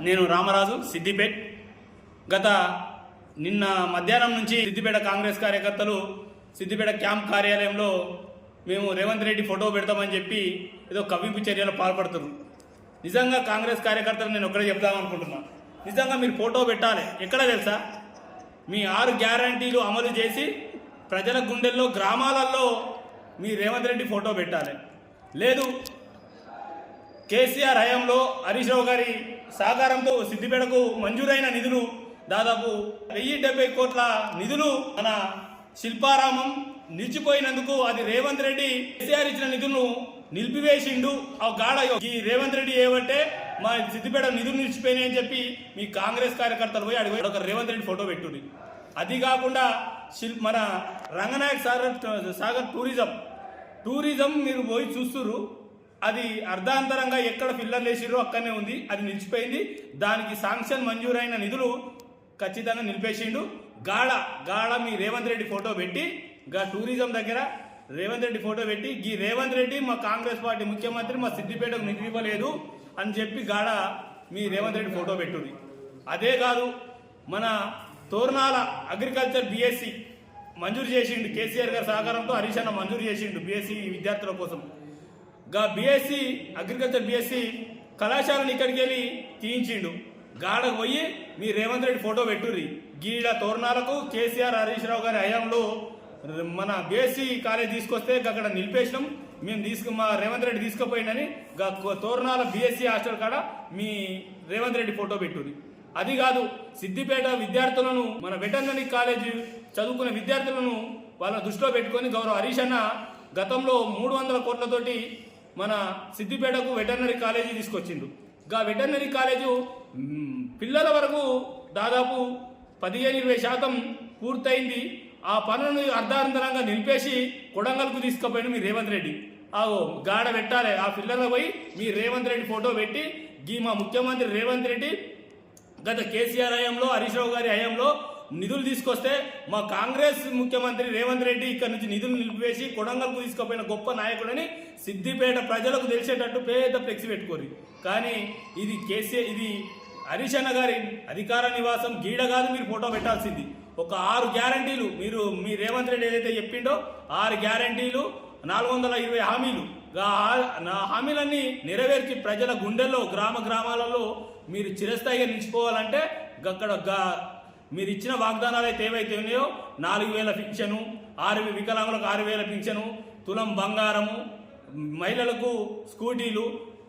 నేను రామరాజు సిద్దిపేట్. గత నిన్న మధ్యాహ్నం నుంచి సిద్దిపేట కాంగ్రెస్ కార్యకర్తలు సిద్దిపేట క్యాంప్ కార్యాలయంలో మేము రేవంత్ రెడ్డి ఫోటో పెడతామని చెప్పి ఏదో కవ్వింపు చర్యలు పాల్పడుతున్నారు. నిజంగా కాంగ్రెస్ కార్యకర్తలు నేను ఒక్కడే చెప్దామనుకుంటున్నా, నిజంగా మీరు ఫోటో పెట్టాలి. ఎక్కడ తెలుసా, మీ 6 గ్యారంటీలు అమలు చేసి ప్రజల గుండెల్లో గ్రామాలలో మీ రేవంత్ రెడ్డి ఫోటో పెట్టాలి. లేదు, కేసీఆర్ హయాంలో హరీష్ రావు గారి సహకారంతో సిద్దిపేటకు మంజూరైన నిధులు దాదాపు 1070 కోట్ల నిధులు మన శిల్పారామం నిలిచిపోయినందుకు అది రేవంత్ రెడ్డి కేసీఆర్ ఇచ్చిన నిధులను నిలిపివేసిండు. ఆ గాఢ ఈ రేవంత్ రెడ్డి ఏమంటే మా సిద్దిపేట నిధులు నిలిచిపోయినాయి అని చెప్పి మీ కాంగ్రెస్ కార్యకర్తలు పోయి అడిగి ఒక రేవంత్ రెడ్డి ఫోటో పెట్టుంది. అది కాకుండా మన రంగనాయక్ సాగర్ టూరిజం మీరు పోయి చూస్తున్నారు, అది అర్ధాంతరంగా ఎక్కడ పిల్లర్లు వేసిరో అక్కడనే ఉంది, అది నిలిచిపోయింది. దానికి శాంక్షన్ మంజూరైన నిధులు ఖచ్చితంగా నిలిపేసిండు. గాఢ మీ రేవంత్ రెడ్డి ఫోటో పెట్టి టూరిజం దగ్గర రేవంత్ రెడ్డి ఫోటో పెట్టి ఈ రేవంత్ రెడ్డి మా కాంగ్రెస్ పార్టీ ముఖ్యమంత్రి మా సిద్దిపేటకు నిధులు ఇవ్వలేదు అని చెప్పి మీ రేవంత్ రెడ్డి ఫోటో పెట్టుది. అదే కాదు, మన తోర్నాల అగ్రికల్చర్ బిఎస్సి మంజూరు చేసిండు, కేసీఆర్ గారి సహకారంతో హరీష్ అన్న మంజూరు చేసిండు బిఎస్సి విద్యార్థుల కోసం. బిఎస్సి అగ్రికల్చర్ బిఎస్సి కళాశాలను ఇక్కడికి వెళ్ళి తీయించిండు. గాడకు పోయి మీ రేవంత్ రెడ్డి ఫోటో పెట్టుర్రి. గీడ తోరణాలకు కేసీఆర్ హరీష్ రావు గారి హయాంలో మన బిఎస్సి కాలేజ్ తీసుకొస్తే అక్కడ నిలిపేసినాం మేము మా రేవంత్ రెడ్డి తీసుకుపోయిందని తోరణాల బిఎస్సి హాస్టల్ కాడ మీ రేవంత్ రెడ్డి ఫోటో పెట్టుర్రి. అది కాదు, సిద్దిపేట విద్యార్థులను మన వెటర్నరీ కాలేజ్ చదువుకునే విద్యార్థులను వాళ్ళ దృష్టిలో పెట్టుకొని గౌరవ హరీష్ అన్న గతంలో 300 కోట్లతోటి మన సిద్దిపేటకు వెటర్నరీ కాలేజీ తీసుకొచ్చిండు. వెటర్నరీ కాలేజు పిల్లల వరకు దాదాపు 15-20% పూర్తయింది. ఆ పనులను అర్ధాంతరంగా నిలిపేసి కొడంగల్కు తీసుకుపోయిండు మీ రేవంత్ రెడ్డి. గాడ పెట్టాలి, ఆ పిల్లల పోయి మీ రేవంత్ రెడ్డి ఫోటో పెట్టి మా ముఖ్యమంత్రి రేవంత్ రెడ్డి గత కేసీఆర్ హయాంలో హరీష్ రావు గారి హయాంలో నిధులు తీసుకొస్తే మా కాంగ్రెస్ ముఖ్యమంత్రి రేవంత్ రెడ్డి ఇక్కడ నుంచి నిధులు నిలిపివేసి కొడంగల్కు తీసుకుపోయిన గొప్ప నాయకుడని సిద్దిపేట ప్రజలకు తెలిసేటట్టు పెద్ద ఫ్లెక్సీ పెట్టుకోరు. కానీ ఇది హరీష్ అన్న గారి అధికార నివాసం గీడ కాదు, మీరు ఫోటో పెట్టాల్సింది. ఒక 6 గ్యారంటీలు మీ రేవంత్ రెడ్డి ఏదైతే చెప్పిండో 6 గ్యారంటీలు 420 హామీలు, హామీలన్నీ నెరవేర్చి ప్రజల గుండెల్లో గ్రామాలలో మీరు చిరస్థాయిగా నిలిచిపోవాలంటే అక్కడ మీరు ఇచ్చిన వాగ్దానాలు అయితే ఏవైతే ఉన్నాయో 4,000 పింఛను, వికలాంగులకు 6,000 పింఛను, తులం బంగారము, మహిళలకు స్కూటీలు,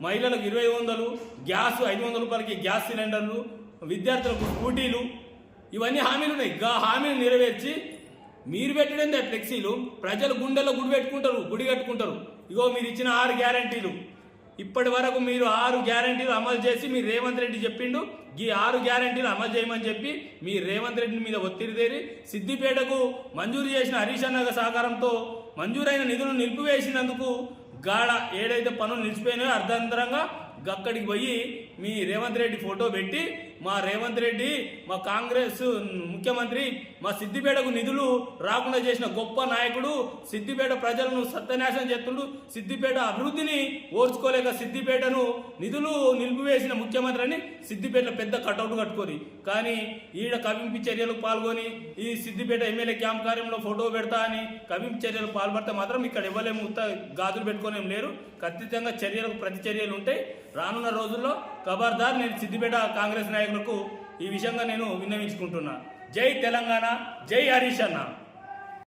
మహిళలకు 2,100, గ్యాస్ 500 రూపాయలకి గ్యాస్ సిలిండర్లు, విద్యార్థులకు స్కూటీలు, ఇవన్నీ హామీలు ఉన్నాయి. హామీలు నెరవేర్చి మీరు పెట్టడం ఫ్లెక్సీలు ప్రజలు గుండెల్లో గుడి కట్టుకుంటారు. మీరు ఇచ్చిన 6 గ్యారంటీలు ఇప్పటి వరకు మీరు 6 గ్యారంటీలు అమలు చేసి మీ రేవంత్ రెడ్డి చెప్పిండు ఈ 6 గ్యారంటీలు అమలు చేయమని చెప్పి మీ రేవంత్ రెడ్డి మీద ఒత్తిడి తేరి సిద్దిపేటకు మంజూరు చేసిన హరీష్ అన్న సహకారంతో మంజూరైన నిధులను నిలిపివేసినందుకు ఏడైతే పనులు నిలిచిపోయినాయో అర్ధాంతరంగా అక్కడికి పోయి మీ రేవంత్ రెడ్డి ఫోటో పెట్టి మా రేవంత్ రెడ్డి మా కాంగ్రెస్ ముఖ్యమంత్రి మా సిద్దిపేటకు నిధులు రాకుండా చేసిన గొప్ప నాయకుడు, సిద్దిపేట ప్రజలను సత్యనాశనం చేస్తుండు, సిద్దిపేట అభివృద్ధిని ఓర్చుకోలేక సిద్దిపేటను నిధులు నిలిపివేసిన ముఖ్యమంత్రి అని సిద్దిపేటలో పెద్ద కటౌట్ కట్టుకోరి. కానీ ఈడ కవింపు చర్యలకు పాల్గొని ఈ సిద్దిపేట ఎమ్మెల్యే క్యాంప్ కార్యంలో ఫోటో పెడతా అని కవింపు చర్యలు పాల్పడితే మాత్రం ఇక్కడ ఇవ్వలేము, గాజులు పెట్టుకోలేం లేరు. ఖచ్చితంగా చర్యలకు ప్రతి చర్యలు ఉంటాయి. రానున్న రోజుల్లో ఖబర్దార్ నేను సిద్దిపేట కాంగ్రెస్ నాయకులకు ఈ విషయంగా నేను విన్నవించుకుంటున్నా. జై తెలంగాణ, జై హరీష్ అన్న.